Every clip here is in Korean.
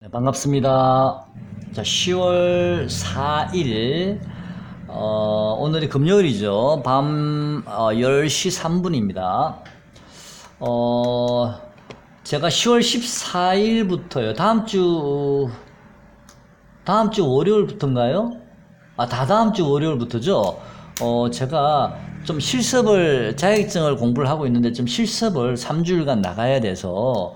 네, 반갑습니다. 자, 10월 4일, 오늘이 금요일이죠. 밤 10시 3분입니다. 제가 10월 14일부터요. 다음 주 월요일부터인가요? 다다음 주 월요일부터죠. 제가 좀 자격증을 공부를 하고 있는데 좀 실습을 3주일간 나가야 돼서,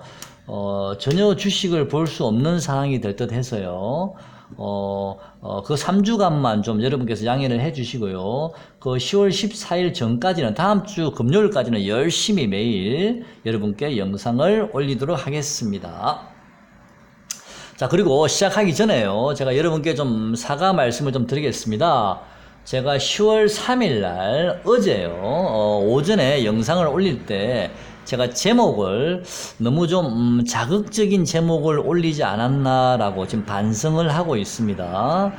전혀 주식을 볼 수 없는 상황이 될 듯 해서요. 그 3주간만 좀 여러분께서 양해를 해 주시고요. 그 10월 14일 전까지는, 다음 주 금요일까지는 열심히 매일 여러분께 영상을 올리도록 하겠습니다. 자, 그리고 시작하기 전에요. 제가 여러분께 좀 사과 말씀을 좀 드리겠습니다. 제가 10월 3일 날, 어제요, 오전에 영상을 올릴 때, 제가 제목을 너무 좀, 자극적인 제목을 올리지 않았나라고 지금 반성을 하고 있습니다.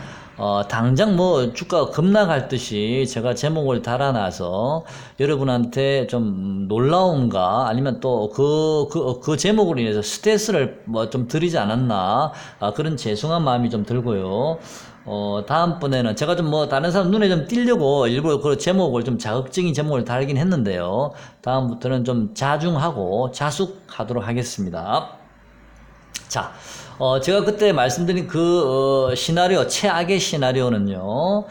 당장 뭐 주가가 급락할 듯이 제가 제목을 달아놔서 여러분한테 좀 놀라움과 아니면 또 그 제목으로 인해서 스트레스를 뭐 좀 드리지 않았나, 그런 죄송한 마음이 좀 들고요. 다음번에는 제가 좀 뭐 다른 사람 눈에 좀 띄려고 일부러 그 제목을 좀 자극적인 제목을 달긴 했는데요. 다음부터는 좀 자중하고 자숙하도록 하겠습니다. 자, 제가 그때 말씀드린 시나리오, 최악의 시나리오는요,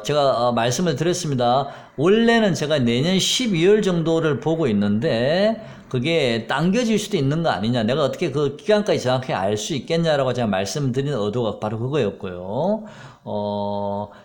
제가 말씀을 드렸습니다. 원래는 제가 내년 12월 정도를 보고 있는데, 그게 당겨질 수도 있는 거 아니냐, 내가 어떻게 그 기간까지 정확히 알 수 있겠냐라고 제가 말씀드린 의도가 바로 그거였고요.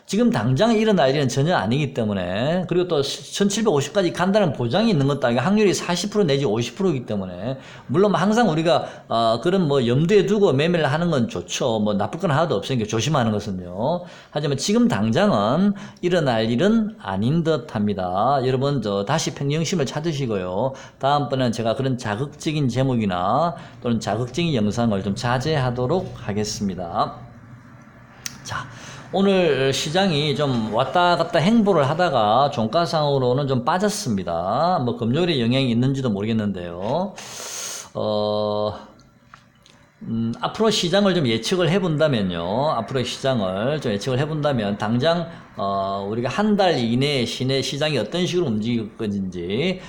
지금 당장 일어날 일은 전혀 아니기 때문에, 그리고 또 1750까지 간다는 보장이 있는 것도 아니고 확률이 40% 내지 50%이기 때문에, 물론 항상 우리가 그런 뭐 염두에 두고 매매를 하는 건 좋죠. 뭐 나쁠 건 하나도 없으니까 조심하는 것은요. 하지만 지금 당장은 일어날 일은 아닌 듯 합니다. 여러분, 다시 평정심을 찾으시고요. 다음번에는 제가 그런 자극적인 제목이나 또는 자극적인 영상을 좀 자제하도록 하겠습니다. 자, 오늘 시장이 좀 왔다 갔다 행보를 하다가 종가상으로는 좀 빠졌습니다. 뭐 금요일에 영향이 있는지도 모르겠는데요. 앞으로 시장을 좀 예측을 해본다면요. 앞으로 시장을 좀 예측을 해본다면, 당장, 우리가 한 달 이내에 시장이 어떤 식으로 움직일 건지,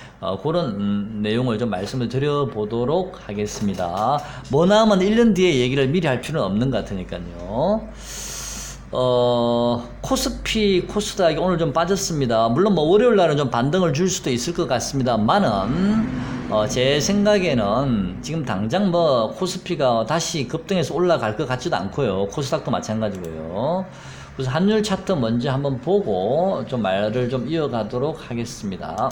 그런, 내용을 좀 말씀을 드려보도록 하겠습니다. 머나먼 1년 뒤에 얘기를 미리 할 필요는 없는 것 같으니까요. 코스닥이 오늘 좀 빠졌습니다. 물론 뭐 월요일 날은 좀 반등을 줄 수도 있을 것 같습니다만은, 제 생각에는 지금 당장 뭐 코스피가 다시 급등해서 올라갈 것 같지도 않고요. 코스닥도 마찬가지고요. 그래서 환율 차트 먼저 한번 보고 좀 말을 좀 이어가도록 하겠습니다.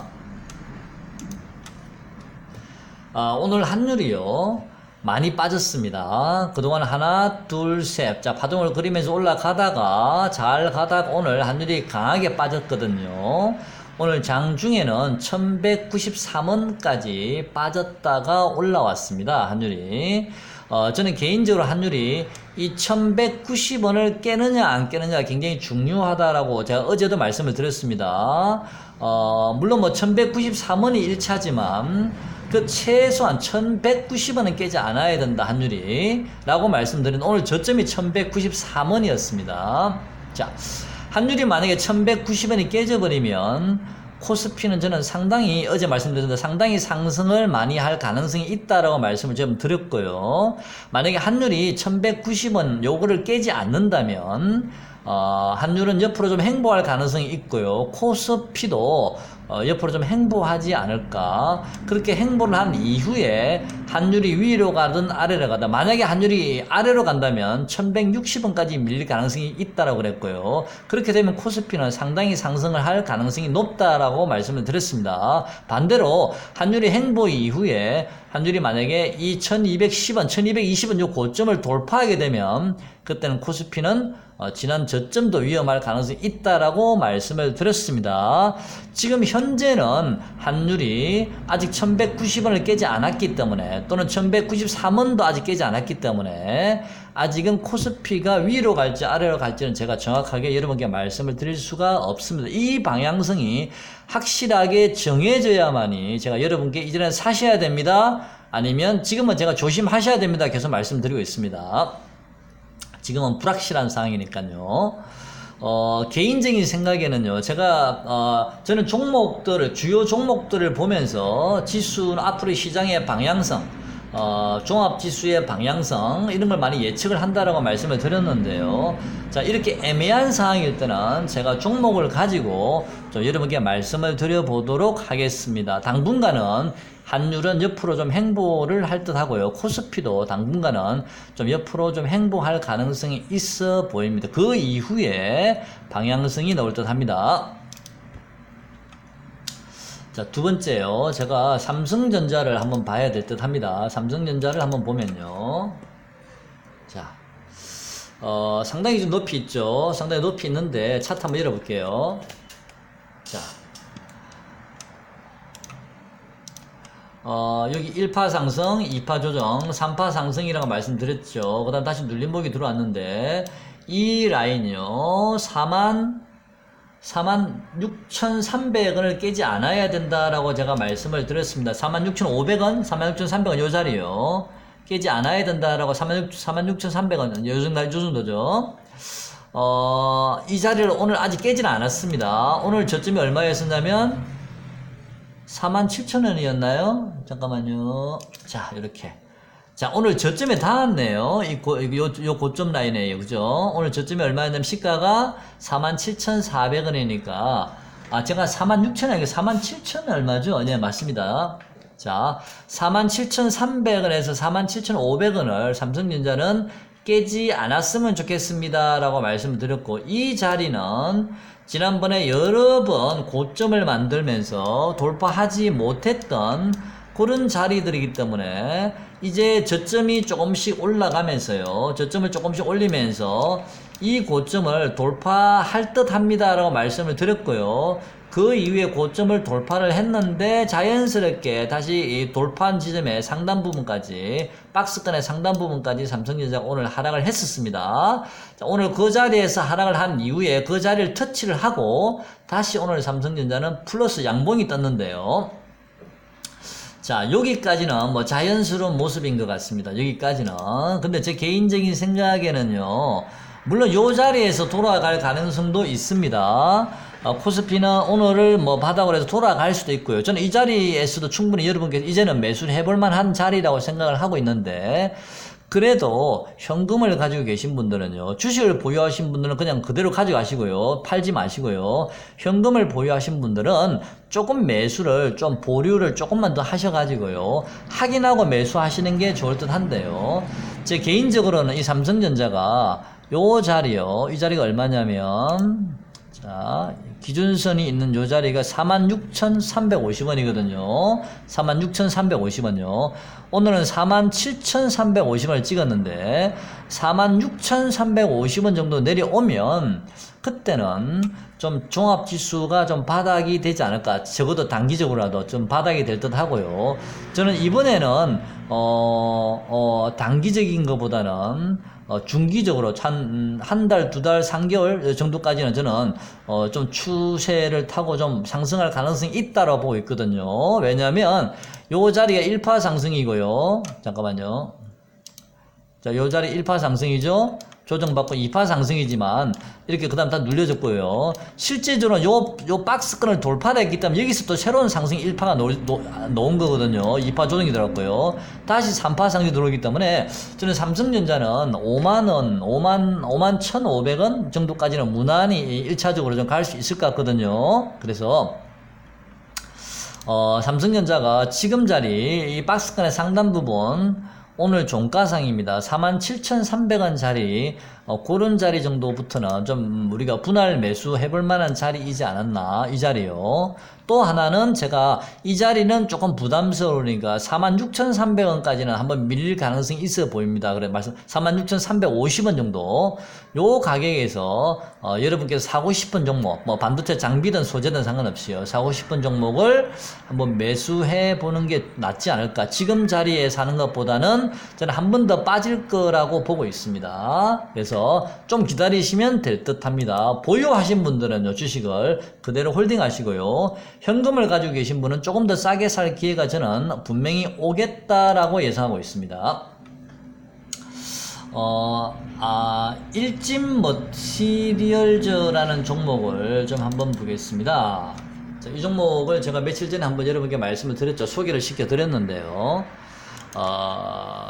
오늘 환율이요, 많이 빠졌습니다. 그동안 하나, 둘, 셋. 자, 파동을 그리면서 올라가다가, 잘 가다가 오늘 환율이 강하게 빠졌거든요. 오늘 장중에는 1193원까지 빠졌다가 올라왔습니다. 환율이. 저는 개인적으로 환율이 이 1190원을 깨느냐 안 깨느냐가 굉장히 중요하다라고 제가 어제도 말씀을 드렸습니다. 물론 뭐 1193원이 1차지만, 그 최소한 1190원은 깨지 않아야 된다, 환율이 라고 말씀드린 오늘 저점이 1193원이었습니다. 자, 환율이 만약에 1190원이 깨져버리면 코스피는 저는 상당히, 어제 말씀드렸는데 상당히 상승을 많이 할 가능성이 있다라고 말씀을 좀 드렸고요. 만약에 환율이 1190원 요거를 깨지 않는다면, 환율은 옆으로 좀 행보할 가능성이 있고요. 코스피도 옆으로 좀 행보하지 않을까. 그렇게 행보를 한 이후에 환율이 위로 가든 아래로 가든, 만약에 환율이 아래로 간다면 1160원까지 밀릴 가능성이 있다라고 그랬고요. 그렇게 되면 코스피는 상당히 상승을 할 가능성이 높다라고 말씀을 드렸습니다. 반대로 환율이 행보 이후에 환율이 만약에 이 1210원, 1220원 요 고점을 돌파하게 되면, 그때는 코스피는 지난 저점도 위험할 가능성이 있다라고 말씀을 드렸습니다. 지금 현재는 환율이 아직 1190원을 깨지 않았기 때문에, 또는 1193원도 아직 깨지 않았기 때문에, 아직은 코스피가 위로 갈지 아래로 갈지는 제가 정확하게 여러분께 말씀을 드릴 수가 없습니다. 이 방향성이 확실하게 정해져야만이 제가 여러분께 이제는 사셔야 됩니다, 아니면 지금은 제가 조심하셔야 됩니다. 계속 말씀드리고 있습니다. 지금은 불확실한 상황이니까요. 개인적인 생각에는요, 저는 주요 종목들을 보면서 지수는 앞으로 시장의 방향성, 종합지수의 방향성, 이런 걸 많이 예측을 한다라고 말씀을 드렸는데요. 자, 이렇게 애매한 상황일 때는 제가 종목을 가지고 좀 여러분께 말씀을 드려보도록 하겠습니다. 당분간은 환율은 옆으로 좀 횡보를 할 듯 하고요. 코스피도 당분간은 좀 옆으로 좀 횡보할 가능성이 있어 보입니다. 그 이후에 방향성이 나올 듯 합니다. 자, 두 번째요. 제가 삼성전자를 한번 봐야 될 듯 합니다. 삼성전자를 한번 보면요. 자, 상당히 좀 높이 있죠. 상당히 높이 있는데 차트 한번 열어볼게요. 자, 여기 1파 상승, 2파 조정, 3파 상승이라고 말씀드렸죠. 그 다음 다시 눌림목이 들어왔는데, 이 라인이요, 46,300원을 깨지 않아야 된다라고 제가 말씀을 드렸습니다. 46,500원, 46,300원 요 자리요. 깨지 않아야 된다라고 46,300원, 요 정도죠. 이 자리를 오늘 아직 깨지는 않았습니다. 오늘 저점이 얼마였었냐면, 47,000원이었나요? 잠깐만요. 자, 이렇게. 자, 오늘 저점에 닿았네요. 요 고점 라인이에요. 그죠? 오늘 저점이 얼마였냐면, 시가가 47,400원이니까, 제가 46,000원, 47,000원 얼마죠? 네, 맞습니다. 자, 47,300원에서 47,500원을 삼성전자는 깨지 않았으면 좋겠습니다. 라고 말씀을 드렸고, 이 자리는 지난번에 여러 번 고점을 만들면서 돌파하지 못했던 그런 자리들이기 때문에 이제 저점이 조금씩 올라가면서요. 저점을 조금씩 올리면서 이 고점을 돌파할 듯 합니다. 라고 말씀을 드렸고요. 그 이후에 고점을 돌파를 했는데 자연스럽게 다시 이 돌파한 지점의 상단 부분까지, 박스권의 상단 부분까지 삼성전자가 오늘 하락을 했었습니다. 자, 오늘 그 자리에서 하락을 한 이후에 그 자리를 터치를 하고 다시 오늘 삼성전자는 플러스 양봉이 떴는데요. 자, 여기까지는 뭐 자연스러운 모습인 것 같습니다. 여기까지는. 근데 제 개인적인 생각에는요, 물론 요 자리에서 돌아갈 가능성도 있습니다. 코스피는 오늘을 뭐 바닥으로 해서 돌아갈 수도 있고요. 저는 이 자리에서도 충분히 여러분께서 이제는 매수를 해볼 만한 자리라고 생각을 하고 있는데, 그래도 현금을 가지고 계신 분들은요, 주식을 보유하신 분들은 그냥 그대로 가져가시고요, 팔지 마시고요, 현금을 보유하신 분들은 조금 매수를, 좀 보류를 조금만 더 하셔가지고요, 확인하고 매수하시는 게 좋을 듯 한데요. 제 개인적으로는 이 삼성전자가 요 자리요, 이 자리가 얼마냐면, 자, 기준선이 있는 요 자리가 46,350원이거든요. 46,350원요. 오늘은 47,350원을 찍었는데 46,350원 정도 내려오면 그때는 좀 종합지수가 좀 바닥이 되지 않을까. 적어도 단기적으로라도 좀 바닥이 될 듯 하고요. 저는 이번에는 단기적인 것보다는 중기적으로 한 달, 두 달, 3개월 정도까지는 저는 좀 추세를 타고 좀 상승할 가능성이 있다고 보고 있거든요. 왜냐하면 요 자리가 1파 상승이고요. 잠깐만요. 자, 요 자리 1파 상승이죠. 조정받고 2파 상승이지만 이렇게 그 다음 다 눌려졌고요. 실제적으로 요 박스권을 돌파를 했기 때문에 여기서 또 새로운 상승 1파가 놓은 거거든요. 2파 조정이 들어갔고요. 다시 3파 상승이 들어오기 때문에 저는 삼성전자는 5만 1,500원 정도까지는 무난히 1차적으로 좀 갈 수 있을 것 같거든요. 그래서 삼성전자가 지금 자리 이 박스권의 상단 부분 오늘 종가상입니다. 47,300원 자리, 그런 자리 정도부터는 좀 우리가 분할 매수 해볼 만한 자리이지 않았나, 이 자리요. 또 하나는 제가 이 자리는 조금 부담스러우니까 46,300원까지는 한번 밀릴 가능성이 있어 보입니다. 그래, 46,350원 정도. 요 가격에서, 여러분께서 사고 싶은 종목, 뭐 반도체 장비든 소재든 상관없이요. 사고 싶은 종목을 한번 매수해 보는 게 낫지 않을까. 지금 자리에 사는 것보다는 저는 한 번 더 빠질 거라고 보고 있습니다. 그래서 좀 기다리시면 될 듯 합니다. 보유하신 분들은요, 주식을 그대로 홀딩 하시고요. 현금을 가지고 계신 분은 조금 더 싸게 살 기회가 저는 분명히 오겠다라고 예상하고 있습니다. 일진 머티리얼즈라는 종목을 좀 한번 보겠습니다. 자, 이 종목을 제가 며칠 전에 한번 여러분께 말씀을 드렸죠. 소개를 시켜 드렸는데요.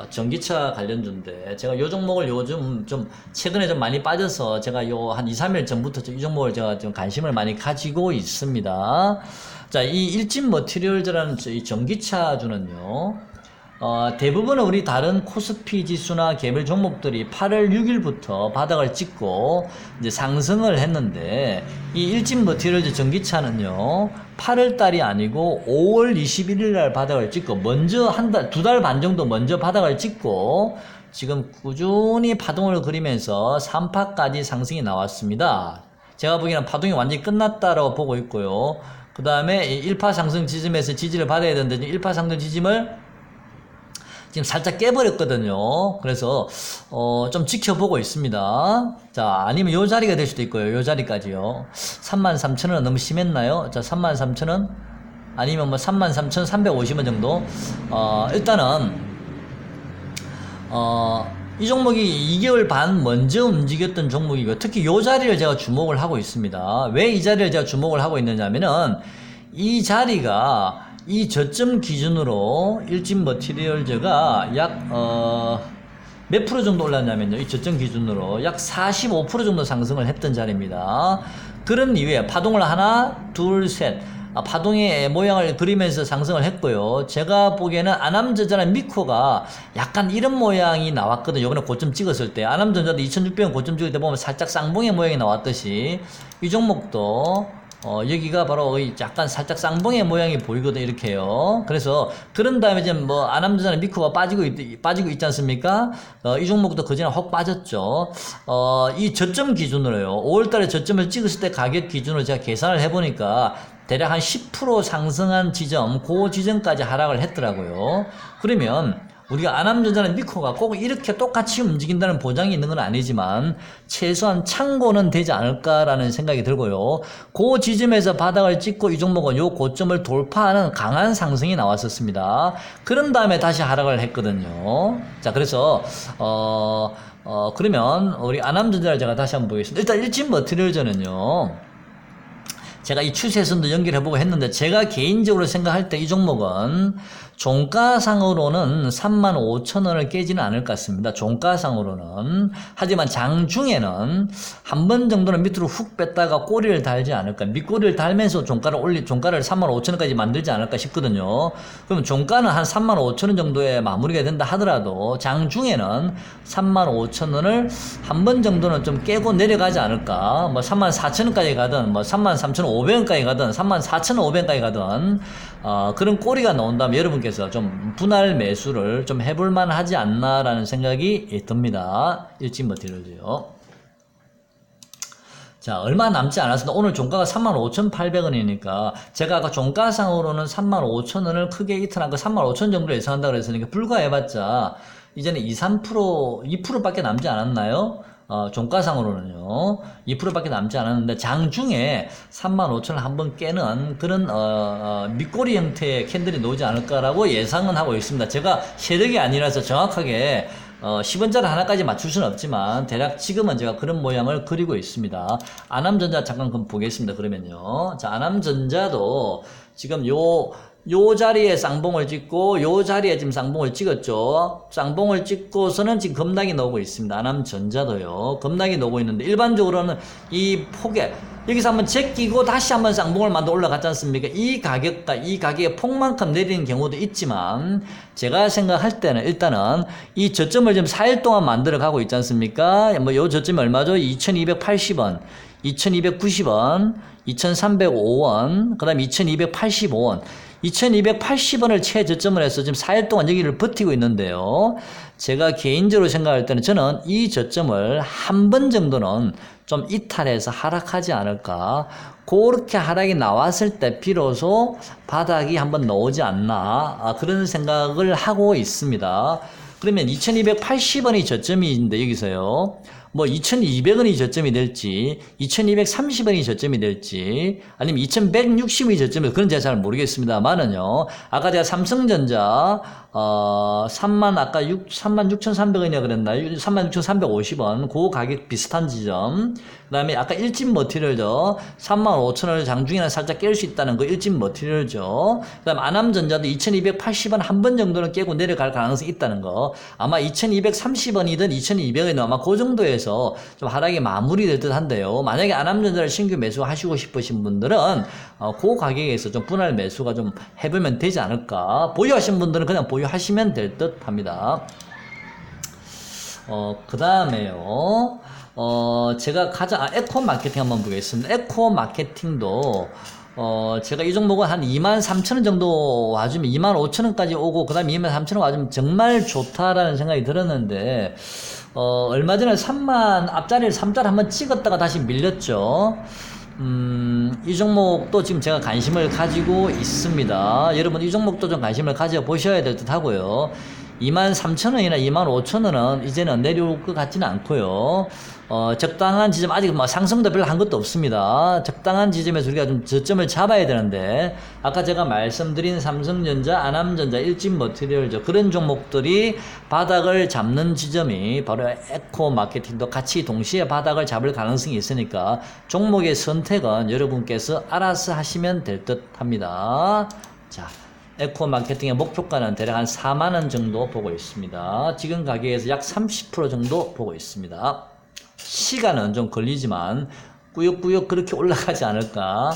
전기차 관련주인데, 제가 이 종목을 요즘 좀 최근에 좀 많이 빠져서 제가 요 한 2, 3일 전부터 이 종목을 제가 좀 관심을 많이 가지고 있습니다. 자, 이 일진 머티리얼즈라는 이 전기차주는요, 대부분은 우리 다른 코스피 지수나 개별 종목들이 8월 6일부터 바닥을 찍고 이제 상승을 했는데, 이 일진 머티리얼즈 전기차는요 8월 달이 아니고 5월 21일 날 바닥을 찍고 먼저 두 달 반 정도 먼저 바닥을 찍고 지금 꾸준히 파동을 그리면서 3파까지 상승이 나왔습니다. 제가 보기에는 파동이 완전히 끝났다라고 보고 있고요. 그 다음에 1파 상승 지점에서 지지를 받아야 되는데 1파 상승 지점을 지금 살짝 깨버렸거든요. 그래서 좀 지켜보고 있습니다. 자, 아니면 요 자리가 될 수도 있고요. 요 자리까지요. 33,000원 너무 심했나요? 자, 33,000원 아니면 뭐 33,350원 정도. 일단은 이 종목이 2개월 반 먼저 움직였던 종목이고, 특히 요 자리를 제가 주목을 하고 있습니다. 왜 이 자리를 제가 주목을 하고 있느냐면은, 이 자리가 이 저점 기준으로 일진 머티리얼즈가 약 몇 프로 정도 올랐냐면요, 이 저점 기준으로 약 45% 정도 상승을 했던 자리입니다. 그런 이유에 파동을 하나 둘 셋 파동의 모양을 그리면서 상승을 했고요. 제가 보기에는 아남전자나 미코가 약간 이런 모양이 나왔거든요. 이번에 고점 찍었을 때 아남전자도 2600원 고점 찍을 때 보면 살짝 쌍봉의 모양이 나왔듯이 이 종목도 여기가 바로 약간 살짝 쌍봉의 모양이 보이거든, 이렇게요. 그래서, 그런 다음에 지금 뭐, 아남전자나 미코가 빠지고 있지 않습니까? 이 종목도 그전에 혹 빠졌죠. 이 저점 기준으로요. 5월달에 저점을 찍었을 때 가격 기준으로 제가 계산을 해보니까, 대략 한 10% 상승한 지점, 그 지점까지 하락을 했더라고요. 그러면, 우리가 아남전자나 미코가 꼭 이렇게 똑같이 움직인다는 보장이 있는 건 아니지만 최소한 참고는 되지 않을까라는 생각이 들고요. 그 지점에서 바닥을 찍고 이 종목은 요 고점을 돌파하는 강한 상승이 나왔었습니다. 그런 다음에 다시 하락을 했거든요. 자, 그래서 그러면 우리 아남전자를 제가 다시 한번 보겠습니다. 일단 일진 머티리얼즈는요, 제가 이 추세선도 연결해보고 했는데, 제가 개인적으로 생각할 때 이 종목은 종가상으로는 35,000원을 깨지는 않을 것 같습니다. 종가상으로는. 하지만 장중에는 한 번 정도는 밑으로 훅 뺐다가 꼬리를 달지 않을까. 밑꼬리를 달면서 종가를 35,000원까지 만들지 않을까 싶거든요. 그럼 종가는 한 35,000원 정도에 마무리가 된다 하더라도 장중에는 35,000원을 한 번 정도는 좀 깨고 내려가지 않을까. 뭐 34,000원까지 가든 뭐 33,500원까지 가든 34,500원까지 가든 그런 꼬리가 나온다면 여러분께서 좀 분할 매수를 좀 해볼만 하지 않나라는 생각이 듭니다. 일진 머티리얼즈요. 자, 얼마 남지 않았습니다. 오늘 종가가 35,800원이니까 제가 아까 종가상으로는 35,000원을 크게 이틀한 거 35,000원 정도 예상한다고 그랬으니까 불과해봤자 이제는 2%밖에 남지 않았나요? 종가상으로는요, 2%밖에 남지 않았는데, 장중에 35,000원 한번 깨는 그런, 밑꼬리 형태의 캔들이 나오지 않을까라고 예상은 하고 있습니다. 제가 세력이 아니라서 정확하게, 10원짜리 하나까지 맞출 수는 없지만, 대략 지금은 제가 그런 모양을 그리고 있습니다. 아남전자 잠깐 그럼 보겠습니다. 그러면요. 자, 아남전자도 지금 요 자리에 쌍봉을 찍고, 요 자리에 지금 쌍봉을 찍었죠. 쌍봉을 찍고서는 지금 급락이 나오고 있습니다. 아남전자도요. 급락이 나오고 있는데, 일반적으로는 이 폭에, 여기서 한번 제끼고 다시 한번 쌍봉을 만들어 올라갔지 않습니까? 이 가격의 폭만큼 내리는 경우도 있지만, 제가 생각할 때는 일단은 이 저점을 지금 4일 동안 만들어 가고 있지 않습니까? 뭐 요 저점이 얼마죠? 2280원, 2290원, 2305원, 그 다음에 2285원. 2280원을 최저점을 해서 지금 4일 동안 여기를 버티고 있는데요. 제가 개인적으로 생각할 때는 저는 이 저점을 한 번 정도는 좀 이탈해서 하락하지 않을까. 그렇게 하락이 나왔을 때 비로소 바닥이 한번 나오지 않나. 그런 생각을 하고 있습니다. 그러면 2280원이 저점인데 여기서요. 뭐 2200원이 저점이 될지 2230원이 저점이 될지 아니면 2160원이 저점이 그건 제가 잘 모르겠습니다만은요. 아까 제가 삼성전자 36,300원이라 그랬나요? 36,350원 그 가격 비슷한 지점. 그 다음에 아까 일진 머티리얼죠. 35,000원을 장중에는 살짝 깰 수 있다는 거 일진 머티리얼죠. 그 다음 아남전자도 2280원 한 번 정도는 깨고 내려갈 가능성이 있다는 거. 아마 2230원이든 2200원이든 아마 그 정도에서 좀 하락이 마무리될 듯 한데요. 만약에 아남전자를 신규 매수하시고 싶으신 분들은 그 가격에서 좀 분할 매수가 좀 해보면 되지 않을까. 보유하신 분들은 그냥 보유하시면 될 듯 합니다. 그 다음에요. 제가 가장, 에코 마케팅 한번 보겠습니다. 에코 마케팅도, 제가 이 종목은 한 23,000원 정도 와주면 25,000원까지 오고, 그 다음에 23,000원 와주면 정말 좋다라는 생각이 들었는데, 얼마 전에 3만, 앞자리를 3자리 한번 찍었다가 다시 밀렸죠. 이 종목도 지금 제가 관심을 가지고 있습니다. 여러분, 이 종목도 좀 관심을 가져보셔야 될 듯 하고요. 23,000원이나 25,000원은 이제는 내려올 것 같지는 않고요. 적당한 지점, 아직 뭐 상승도 별로 한 것도 없습니다. 적당한 지점에서 우리가 좀 저점을 잡아야 되는데, 아까 제가 말씀드린 삼성전자, 아남전자, 일진머티리얼, 그런 종목들이 바닥을 잡는 지점이 바로 에코 마케팅도 같이 동시에 바닥을 잡을 가능성이 있으니까 종목의 선택은 여러분께서 알아서 하시면 될 듯 합니다. 자. 에코 마케팅의 목표가는 대략 한 4만원 정도 보고 있습니다. 지금 가격에서 약 30% 정도 보고 있습니다. 시간은 좀 걸리지만 꾸역꾸역 그렇게 올라가지 않을까.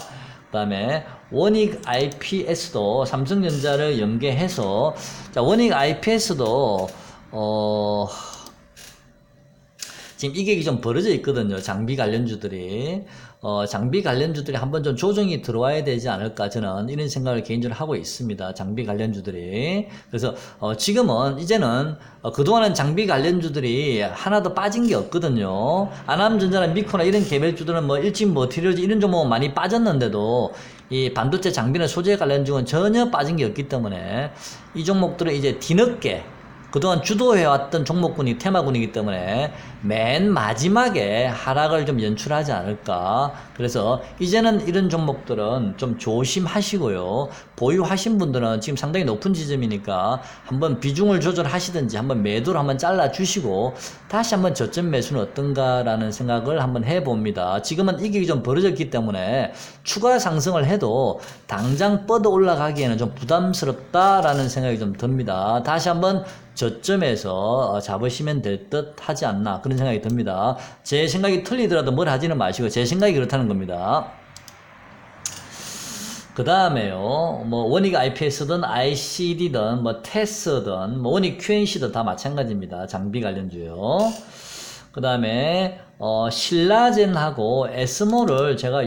그 다음에 원익 IPS도 삼성전자를 연계해서, 자, 원익 IPS도 지금 이게 좀 벌어져 있거든요. 장비 관련주들이. 장비 관련주들이 한번 좀 조정이 들어와야 되지 않을까. 저는 이런 생각을 개인적으로 하고 있습니다. 장비 관련주들이. 그래서, 지금은, 이제는, 그동안은 장비 관련주들이 하나도 빠진 게 없거든요. 아남전자나 미코나 이런 개별주들은 뭐 일진 머티리얼즈 이런 종목은 많이 빠졌는데도 이 반도체 장비나 소재 관련주는 전혀 빠진 게 없기 때문에 이 종목들은 이제 뒤늦게 그동안 주도해왔던 종목군이 테마군이기 때문에 맨 마지막에 하락을 좀 연출하지 않을까. 그래서 이제는 이런 종목들은 좀 조심하시고요. 보유하신 분들은 지금 상당히 높은 지점이니까 한번 비중을 조절하시든지 한번 매도를 한번 잘라주시고 다시 한번 저점 매수는 어떤가라는 생각을 한번 해봅니다. 지금은 이게 좀 벌어졌기 때문에 추가 상승을 해도 당장 뻗어 올라가기에는 좀 부담스럽다라는 생각이 좀 듭니다. 다시 한번 저점에서 잡으시면 될 듯 하지 않나 그런 생각이 듭니다. 제 생각이 틀리더라도 뭘 하지는 마시고 제 생각이 그렇다는 겁니다. 그 다음에요, 뭐 원익 IPS든 ICD든 뭐 테스든 뭐 원익 QNC든 다 마찬가지입니다. 장비 관련주요. 그 다음에 신라젠하고 에스모를 제가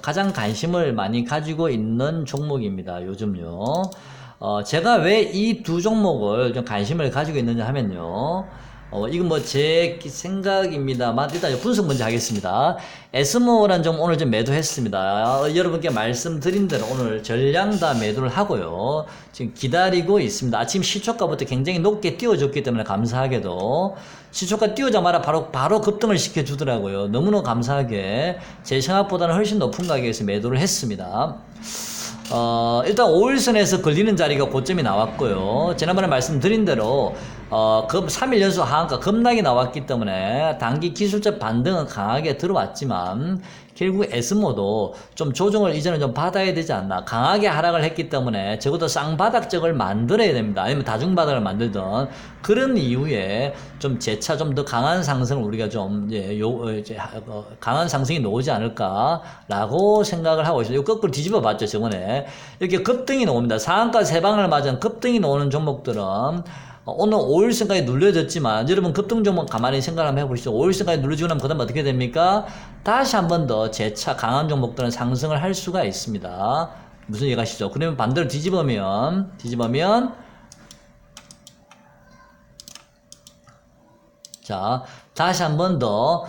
가장 관심을 많이 가지고 있는 종목입니다. 요즘요. 제가 왜 이 두 종목을 좀 관심을 가지고 있느냐 하면요. 이건 뭐 제 생각입니다만 일단 분석 먼저 하겠습니다. 에스모란 종 오늘 좀 매도했습니다. 여러분께 말씀드린 대로 오늘 전량 다 매도를 하고요. 지금 기다리고 있습니다. 아침 시초가부터 굉장히 높게 띄워줬기 때문에 감사하게도 시초가 띄우자마자 바로 급등을 시켜주더라고요. 너무너무 감사하게 제 생각보다는 훨씬 높은 가격에서 매도를 했습니다. 일단 5일선에서 걸리는 자리가 고점이 나왔고요. 지난번에 말씀드린 대로 3일 연속 하한가 급락이 나왔기 때문에 단기 기술적 반등은 강하게 들어왔지만 결국 에스모도 좀 조정을 이제는 좀 받아야 되지 않나. 강하게 하락을 했기 때문에 적어도 쌍바닥적을 만들어야 됩니다. 아니면 다중바닥을 만들든 그런 이후에 좀 재차 좀 더 강한 상승을 우리가 좀 강한 상승이 나오지 않을까라고 생각을 하고 있어요. 이거 거꾸로 뒤집어 봤죠, 저번에. 이렇게 급등이 나옵니다. 상한가 세 방을 맞은 급등이 나오는 종목들은 오늘 5일선까지 눌려졌지만 여러분 급등 종목 가만히 생각 한번 해보시죠. 5일선까지 눌러지고 나면 그 다음 어떻게 됩니까? 다시 한 번 더 재차 강한 종목들은 상승을 할 수가 있습니다. 무슨 얘기 하시죠? 그러면 반대로 뒤집으면 자, 다시 한 번 더,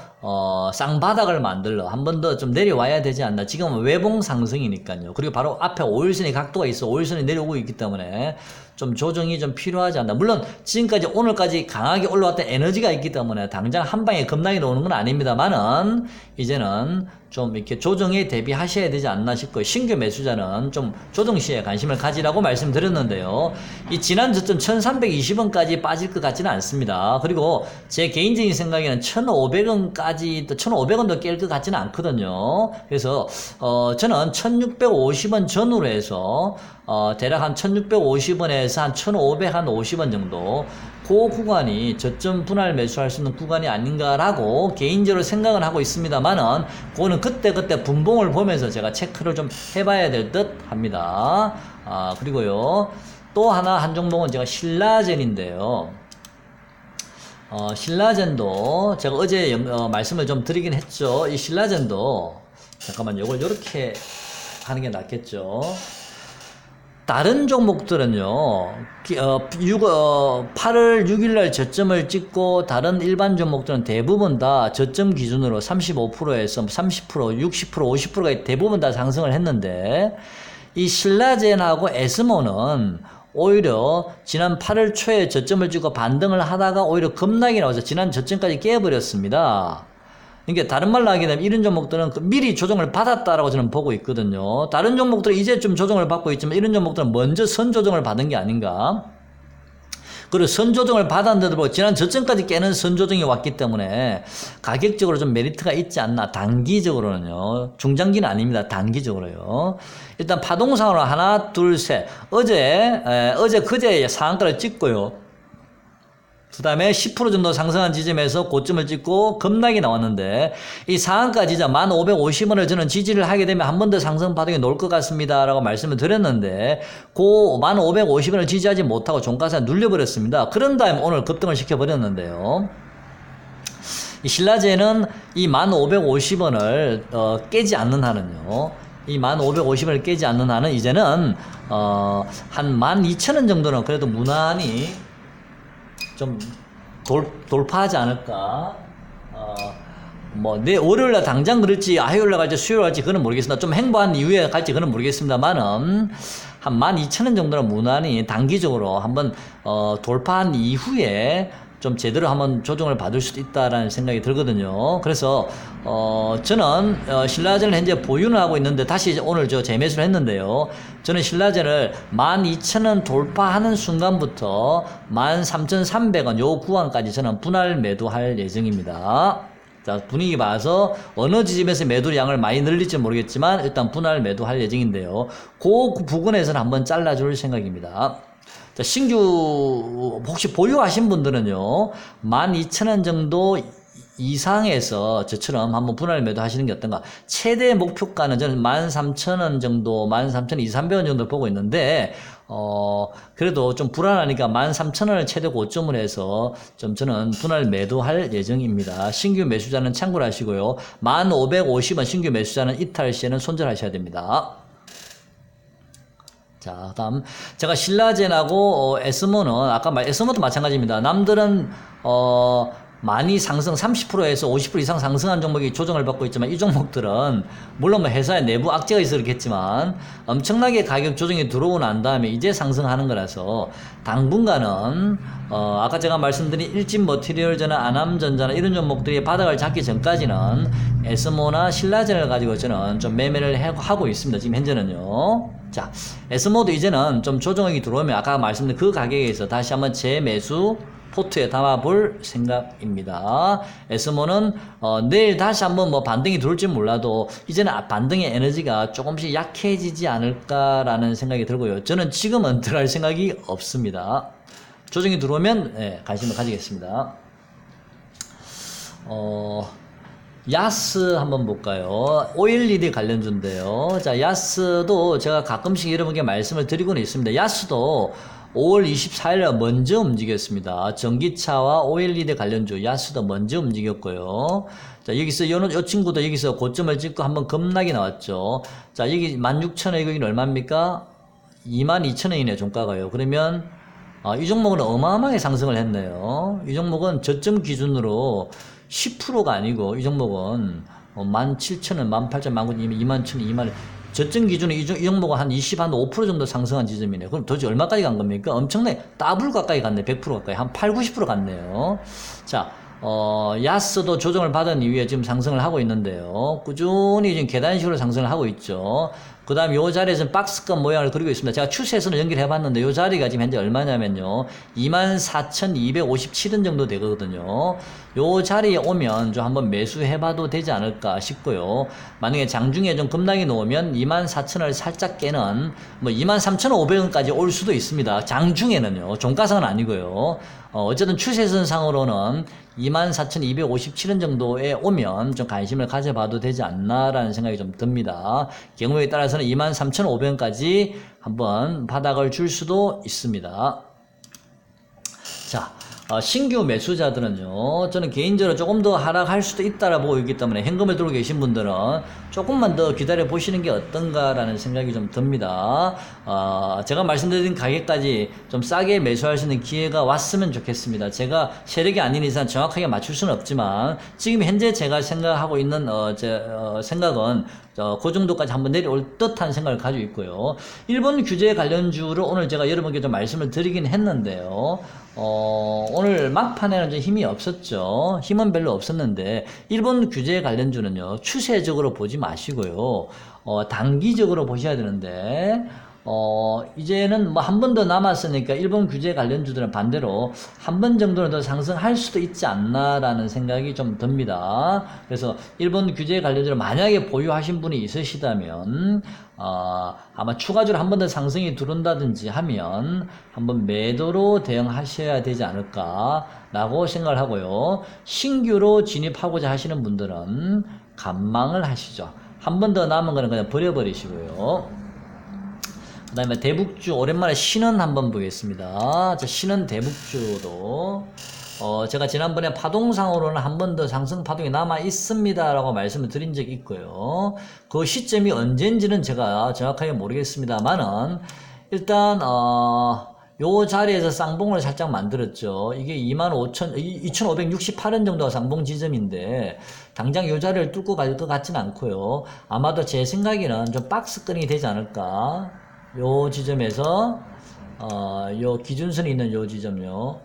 쌍바닥을 만들러 한 번 더 좀 내려와야 되지 않나. 지금은 외봉 상승이니까요. 그리고 바로 앞에 5일선의 각도가 있어. 5일선이 내려오고 있기 때문에 좀 조정이 좀 필요하지 않나. 물론 지금까지 오늘까지 강하게 올라왔던 에너지가 있기 때문에 당장 한 방에 급락이 나오는 건 아닙니다만은 이제는 좀 이렇게 조정에 대비하셔야 되지 않나 싶고요. 신규 매수자는 좀 조정 시에 관심을 가지라고 말씀드렸는데요. 이 지난 저점 1320원까지 빠질 것 같지는 않습니다. 그리고 제 개인적인 생각에는 1500원까지 또 1500원도 깰 것 같지는 않거든요. 그래서 저는 1650원 전후로 해서 대략 한 1650원에서 한 1550원 정도 그 구간이 저점 분할 매수할 수 있는 구간이 아닌가라고 개인적으로 생각을 하고 있습니다만은 그거는 그때그때 분봉을 보면서 제가 체크를 좀 해봐야 될 듯 합니다. 그리고요 또 하나 한 종목은 제가 신라젠인데요. 신라젠도 제가 어제 말씀을 좀 드리긴 했죠. 이 신라젠도 잠깐만 이걸 이렇게 하는 게 낫겠죠. 다른 종목들은요, 8월 6일날 저점을 찍고 다른 일반 종목들은 대부분 다 저점 기준으로 35%에서 30%, 60%, 50%가 대부분 다 상승을 했는데 이 신라젠하고 에스모는 오히려 지난 8월 초에 저점을 찍고 반등을 하다가 오히려 급락이 나와서 지난 저점까지 깨버렸습니다. 그러니까 다른 말로 하게 되면 이런 종목들은 미리 조정을 받았다라고 저는 보고 있거든요. 다른 종목들은 이제 좀 조정을 받고 있지만 이런 종목들은 먼저 선 조정을 받은 게 아닌가. 그리고 선 조정을 받았는데도 불구하고 지난 저점까지 깨는 선 조정이 왔기 때문에 가격적으로 좀 메리트가 있지 않나. 단기적으로는요. 중장기는 아닙니다. 단기적으로요. 일단 파동상으로 하나, 둘, 셋. 그제 상한가를 찍고요. 그 다음에 10% 정도 상승한 지점에서 고점을 찍고 급락이 나왔는데 이 상한가 지점 1550원을 저는 지지를 하게 되면 한 번 더 상승 파동이 놓을 것 같습니다 라고 말씀을 드렸는데 그 1550원을 지지하지 못하고 종가세 눌려버렸습니다. 그런 다음에 오늘 급등을 시켜버렸는데요. 이 신라젠은 이 1550원을 깨지 않는 한은요. 이 1550원을 깨지 않는 한은 이제는 한 12,000원 정도는 그래도 무난히 좀 돌파하지 않을까. 내 월요일날 당장 그럴지 화요일날 갈지 수요일날 갈지 그건 모르겠습니다. 좀 행보한 이후에 갈지 그건 모르겠습니다만은 한 12,000원 정도는 무난히 단기적으로 한번 돌파한 이후에 좀 제대로 한번 조정을 받을 수도 있다라는 생각이 들거든요. 그래서 저는 신라젠을 현재 보유는 하고 있는데 다시 오늘 재매수를 했는데요. 저는 신라젠을 12,000원 돌파하는 순간부터 13,300원 요 구간까지 저는 분할 매도할 예정입니다. 자, 분위기 봐서 어느 지점에서 매도량을 많이 늘릴지 모르겠지만 일단 분할 매도할 예정인데요. 그 부분에서는 한번 잘라줄 생각입니다. 자, 신규 혹시 보유하신 분들은요 12,000원 정도 이상에서 저처럼 한번 분할 매도 하시는 게 어떤가. 최대 목표가는 저는 13,000원 정도 13,200원 정도 보고 있는데 그래도 좀 불안하니까 13,000원을 최대 고점을 해서 좀 저는 분할 매도할 예정입니다. 신규 매수자는 참고를 하시고요. 1550원 신규 매수자는 이탈 시에는 손절하셔야 됩니다. 자, 다음 제가 신라젠하고 에스모는 아까 에스모도 마찬가지입니다. 남들은 많이 상승 30%에서 50% 이상 상승한 종목이 조정을 받고 있지만 이 종목들은 물론 회사의 내부 악재가 있어 그렇겠지만 엄청나게 가격 조정이 들어오고 난 다음에 이제 상승하는 거라서 당분간은 아까 제가 말씀드린 일진머티리얼즈나 아남전자나 이런 종목들이 바닥을 잡기 전까지는 에스모나 신라젠을 가지고 저는 좀 매매를 하고 있습니다. 지금 현재는요. 자, 에스모도 이제는 좀 조정이 들어오면 아까 말씀드린 그 가격에서 다시 한번 재매수 포트에 담아볼 생각입니다. 에스모는 내일 다시 한번 반등이 들어올지 몰라도 이제는 반등의 에너지가 조금씩 약해지지 않을까라는 생각이 들고요. 저는 지금은 들어갈 생각이 없습니다. 조정이 들어오면 관심을 가지겠습니다. 야스 한번 볼까요? 오일리드 관련주인데요. 자, 야스도 제가 가끔씩 여러분께 말씀을 드리고는 있습니다. 야스도 5월 24일에 먼저 움직였습니다. 전기차와 오일리드 관련주 야스도 먼저 움직였고요. 자, 여기서 요 친구도 여기서 고점을 찍고 한번 급락이 나왔죠. 자, 여기 16,000원 여기는 얼마입니까? 22,000원이네요, 종가가요. 그러면 이 종목은 어마어마하게 상승을 했네요. 이 종목은 저점 기준으로 10%가 아니고 이 종목은 17,000원, 18,000원, 19,000원, 21,000원 저점 기준에 이 종목은 한 5% 정도 상승한 지점이네요. 그럼 도대체 얼마까지 간 겁니까? 엄청나게 더블 가까이 갔네. 100% 가까이. 한 8, 90% 갔네요. 자, 야스도 조정을 받은 이후에 지금 상승을 하고 있는데요. 꾸준히 지금 계단식으로 상승을 하고 있죠. 그 다음 요 자리에서는 박스권 모양을 그리고 있습니다. 제가 추세선을 연결해 봤는데 요 자리가 지금 현재 얼마냐면요. 24,257원 정도 되거든요. 요 자리에 오면 좀 한번 매수해 봐도 되지 않을까 싶고요. 만약에 장중에 좀 급락이 놓으면 24,000원을 살짝 깨는 뭐 23,500원까지 올 수도 있습니다. 장중에는요. 종가상은 아니고요. 어쨌든 추세선상으로는 24,257원 정도에 오면 좀 관심을 가져봐도 되지 않나라는 생각이 좀 듭니다. 경우에 따라서는 23,500원까지 한번 바닥을 줄 수도 있습니다. 자, 신규 매수자들은요, 저는 개인적으로 조금 더 하락할 수도 있다라 보고 있기 때문에 현금을 들고 계신 분들은 조금만 더 기다려 보시는 게 어떤가라는 생각이 좀 듭니다. 제가 말씀드린 가격까지 좀 싸게 매수할 수 있는 기회가 왔으면 좋겠습니다. 제가 세력이 아닌 이상 정확하게 맞출 수는 없지만 지금 현재 제가 생각하고 있는 생각은 그 정도까지 한번 내려올 듯한 생각을 가지고 있고요. 일본 규제 관련주를 오늘 제가 여러분께 좀 말씀을 드리긴 했는데요. 오늘 막판에는 좀 힘이 없었죠. 힘은 별로 없었는데 일본 규제 관련주는요. 추세적으로 보지 마시고요. 단기적으로 보셔야 되는데 이제는 뭐 한 번 더 남았으니까 일본 규제 관련주들은 반대로 한 번 정도는 더 상승할 수도 있지 않나라는 생각이 좀 듭니다. 그래서 일본 규제 관련주를 만약에 보유하신 분이 있으시다면 아마 추가적으로 한 번 더 상승이 들어온다든지 하면 한번 매도로 대응하셔야 되지 않을까라고 생각을 하고요. 신규로 진입하고자 하시는 분들은 관망을 하시죠. 한 번 더 남은 거는 그냥 버려버리시고요. 그 다음에 대북주 오랜만에 신은 한번 보겠습니다. 자, 신은 대북주도 제가 지난번에 파동상으로는 한 번 더 상승 파동이 남아 있습니다 라고 말씀을 드린 적이 있고요. 그 시점이 언제인지는 제가 정확하게 모르겠습니다만은 일단 요 자리에서 쌍봉을 살짝 만들었죠. 이게 2568원 정도가 쌍봉 지점인데 당장 요 자리를 뚫고 갈 것 같지는 않고요. 아마도 제 생각에는 좀 박스권이 되지 않을까. 요 지점에서 요 기준선이 있는 요 지점요.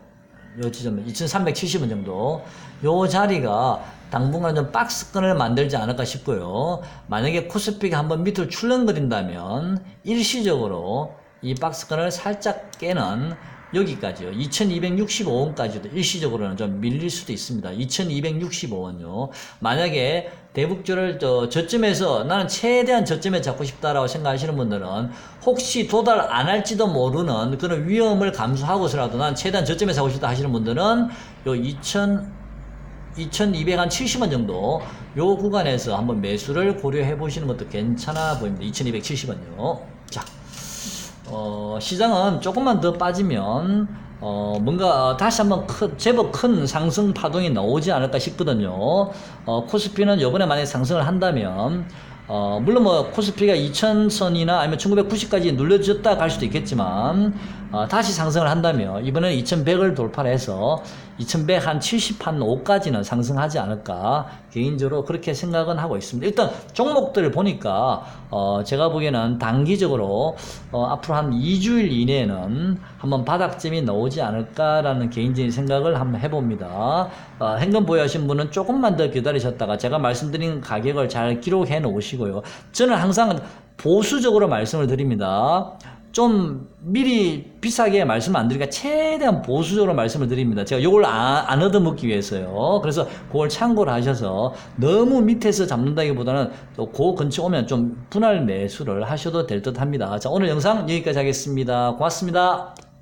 요 지점 2370원 정도. 요 자리가 당분간 좀 박스권을 만들지 않을까 싶고요. 만약에 코스피가 한번 밑으로 출렁거린다면 일시적으로 이 박스권을 살짝 깨는 여기까지요. 2265원까지도 일시적으로는 좀 밀릴 수도 있습니다. 2265원요. 만약에 대북주를 저점에서 나는 최대한 저점에 잡고 싶다라고 생각하시는 분들은 혹시 도달 안 할지도 모르는 그런 위험을 감수하고서라도 난 최대한 저점에 사고 싶다 하시는 분들은 요 2270원 정도 요 구간에서 한번 매수를 고려해 보시는 것도 괜찮아 보입니다. 2270원요. 자. 시장은 조금만 더 빠지면 뭔가 다시 한번 제법 큰 상승 파동이 나오지 않을까 싶거든요. 코스피는 요번에 만약에 상승을 한다면 물론 뭐 코스피가 2000선이나 아니면 1990까지 눌러졌다 갈 수도 있겠지만 다시 상승을 한다면 이번에는 2100을 돌파를 해서 2100 한 70, 한 5까지는 상승하지 않을까 개인적으로 그렇게 생각은 하고 있습니다. 일단 종목들을 보니까 제가 보기에는 단기적으로 앞으로 한 2주일 이내에는 한번 바닥점이 나오지 않을까라는 개인적인 생각을 한번 해봅니다. 현금 보유하신 분은 조금만 더 기다리셨다가 제가 말씀드린 가격을 잘 기록해 놓으시고요. 저는 항상 보수적으로 말씀을 드립니다. 좀 미리 비싸게 말씀 안 드리니까 최대한 보수적으로 말씀을 드립니다. 제가 요걸 안 얻어먹기 위해서요. 그래서 그걸 참고를 하셔서 너무 밑에서 잡는다기보다는 또 그 근처 오면 좀 분할 매수를 하셔도 될 듯 합니다. 자, 오늘 영상 여기까지 하겠습니다. 고맙습니다.